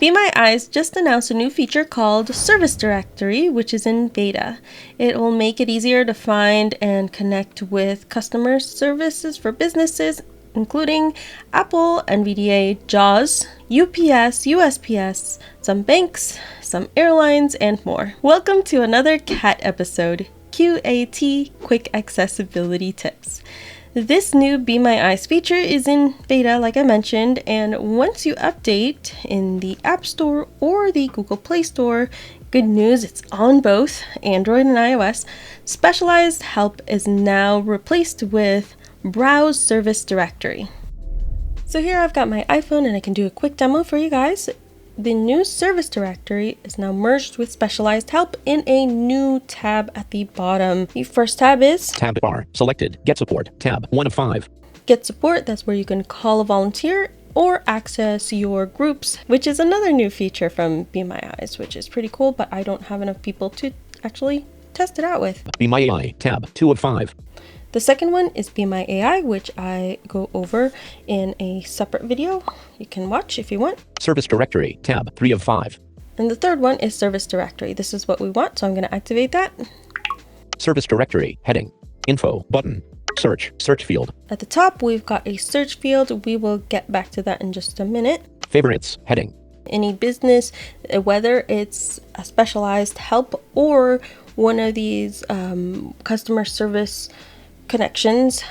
Be My Eyes just announced a new feature called Service Directory, which is in beta. It will make it easier to find and connect with customer services for businesses, including Apple, NVDA, JAWS, UPS, USPS, some banks, some airlines, and more. Welcome to another QAT episode, QAT, Quick Accessibility Tips. This new Be My Eyes feature is in beta, like I mentioned, and once you update in the App Store or the Google Play Store, good news, it's on both Android and iOS. Specialized help is now replaced with Browse Service Directory. So here I've got my iPhone and I can do a quick demo for you guys. The new service directory is now merged with specialized help in a new tab at the bottom. The first tab is Tab bar, selected, Get Support, tab 1 of 5. Get Support. That's where you can call a volunteer or access your groups, which is another new feature from Be My Eyes, which is pretty cool, but I don't have enough people to actually test it out with. Be My AI, tab 2 of 5. The second one is Be My AI, which I go over in a separate video. You can watch if you want. Service Directory, tab 3 of 5. And the third one is Service Directory. This is what we want, so I'm going to activate that. Service Directory, heading, Info, button, search field. At the top, we've got a search field. We will get back to that in just a minute. Favorites, heading. Any business, whether it's a specialized help or one of these customer service connections,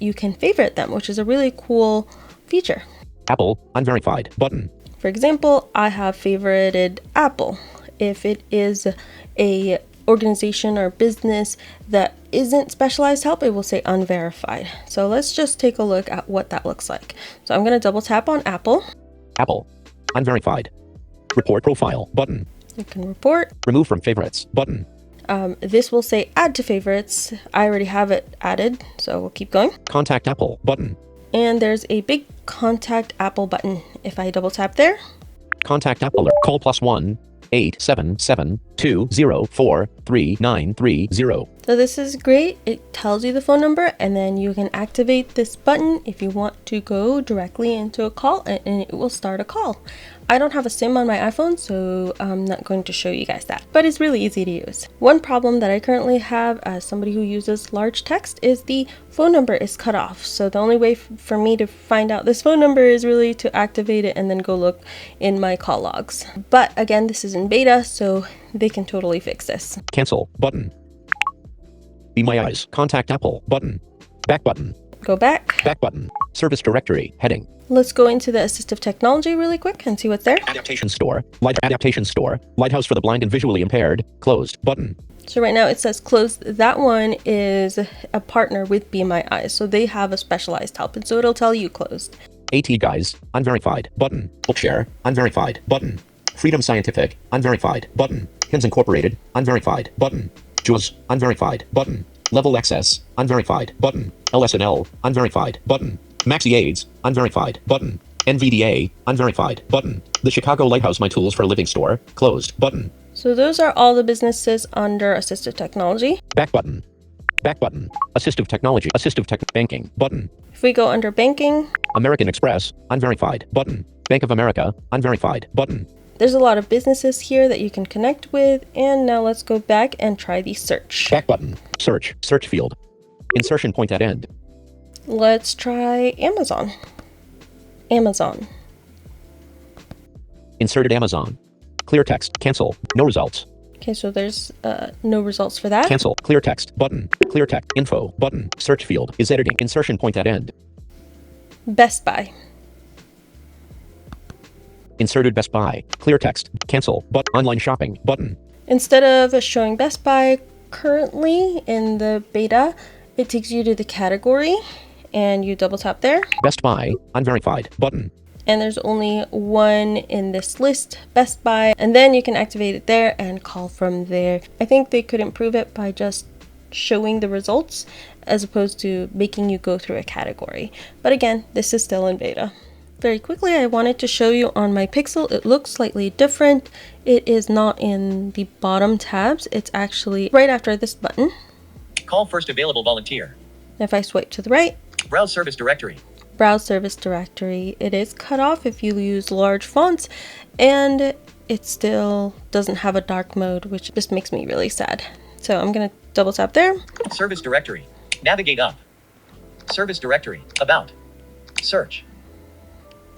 you can favorite them, which is a really cool feature. Apple, unverified, button. For example, I have favorited Apple. If it is a organization or business that isn't specialized help, it will say unverified. So let's just take a look at what that looks like. So I'm going to double tap on Apple. Apple, unverified. Report profile, button. You can report. Remove from favorites, button. This will say add to favorites. I already have it added, so we'll keep going. Contact Apple, button. And there's a big Contact Apple button. If I double tap there. Contact Apple, call +1 877 204 3930. So this is great. It tells you the phone number, and then you can activate this button if you want to go directly into a call, and it will start a call. I don't have a SIM on my iPhone, so I'm not going to show you guys that, but it's really easy to use. One problem that I currently have as somebody who uses large text is the phone number is cut off. So the only way for me to find out this phone number is really to activate it and then go look in my call logs. But again, this is in beta, so they can totally fix this. Cancel, button. Be My Eyes, contact Apple, button. Back button. Go back. Back button. Service Directory, heading. Let's go into the assistive technology really quick and see what's there. Adaptation Store, Adaptation Store, Lighthouse for the Blind and Visually Impaired, closed, button. So right now it says closed. That one is a partner with Be My Eyes, so they have a specialized help, and so it'll tell you closed. AT Guys, unverified, button. Bookshare, unverified, button. Freedom Scientific, unverified, button. Hymns Incorporated, unverified, button. JAWS, unverified, button. Level Access, unverified, button. LSNL, unverified, button. Maxi AIDS, unverified, button. NVDA, unverified, button. The Chicago Lighthouse My Tools for a Living Store, closed, button. So those are all the businesses under assistive technology. Back button. Back button. Assistive technology. Banking, button. If we go under banking, American Express, unverified, button. Bank of America, unverified, button. There's a lot of businesses here that you can connect with. And now let's go back and try the search. Back button. Search field. Insertion point at end. Let's try Amazon. Amazon. Inserted Amazon. Clear text. Cancel. No results. Okay, so there's no results for that. Cancel. Clear text. Button. Clear text. Info. Button. Search field is editing. Insertion point at end. Best Buy. Inserted Best Buy. Clear text. Cancel. But online shopping. Button. Instead of showing Best Buy currently in the beta, it takes you to the category and you double tap there. Best Buy. Unverified. Button. And there's only one in this list, Best Buy, and then you can activate it there and call from there. I think they could improve it by just showing the results as opposed to making you go through a category. But again, this is still in beta. Very quickly, I wanted to show you on my Pixel, it looks slightly different. It is not in the bottom tabs, it's actually right after this button. Call first available volunteer. If I swipe to the right, Browse service directory. browse service directory. It is cut off if you use large fonts, and it still doesn't have a dark mode, which just makes me really sad. So I'm gonna double tap there. Service directory. Navigate up. Service directory. About. Search.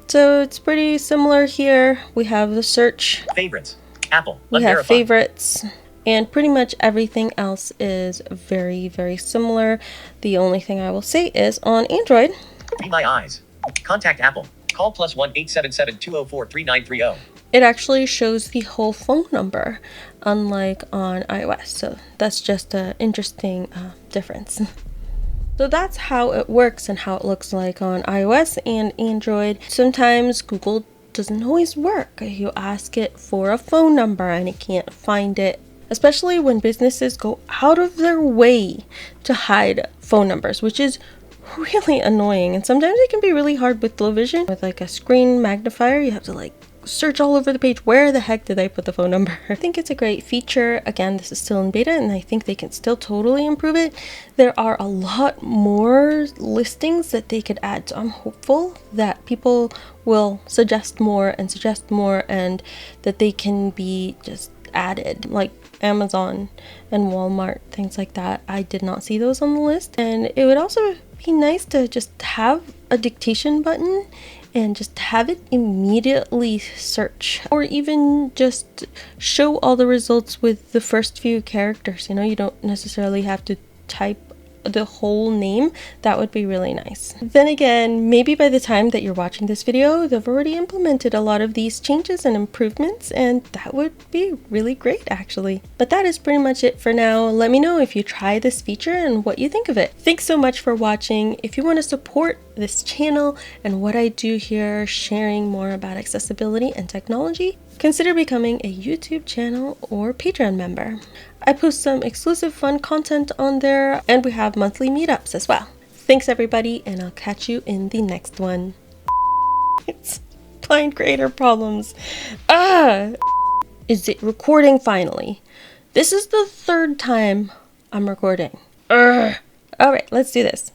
So it's pretty similar here. We have the search. Favorites. Apple. We have Unverified. favorites. And pretty much everything else is very, very similar. The only thing I will say is on Android. Be My Eyes. Contact Apple. Call +1 877 204 3930. It actually shows the whole phone number, unlike on iOS. So that's just an interesting difference. So that's how it works and how it looks like on iOS and Android. Sometimes Google doesn't always work. You ask it for a phone number and it can't find it, especially when businesses go out of their way to hide phone numbers, which is really annoying. And sometimes it can be really hard with low vision. With like a screen magnifier, you have to like search all over the page. Where the heck did I put the phone number? I think it's a great feature. Again, this is still in beta and I think they can still totally improve it. There are a lot more listings that they could add. So I'm hopeful that people will suggest more and that they can be just added, like Amazon and Walmart, things like that. I did not see those on the list. And it would also be nice to just have a dictation button and just have it immediately search, or even just show all the results with the first few characters. You know, you don't necessarily have to type the whole name. That would be really nice. Then again, maybe by the time that you're watching this video, they've already implemented a lot of these changes and improvements, and that would be really great actually. But that is pretty much it for now. Let me know if you try this feature and what you think of it. Thanks so much for watching. If you want to support this channel and what I do here, sharing more about accessibility and technology, consider becoming a YouTube channel or Patreon member. I post some exclusive fun content on there, and we have monthly meetups as well. Thanks everybody, and I'll catch you in the next one. It's blind creator problems. Is it recording finally? This is the third time I'm recording. Alright, let's do this.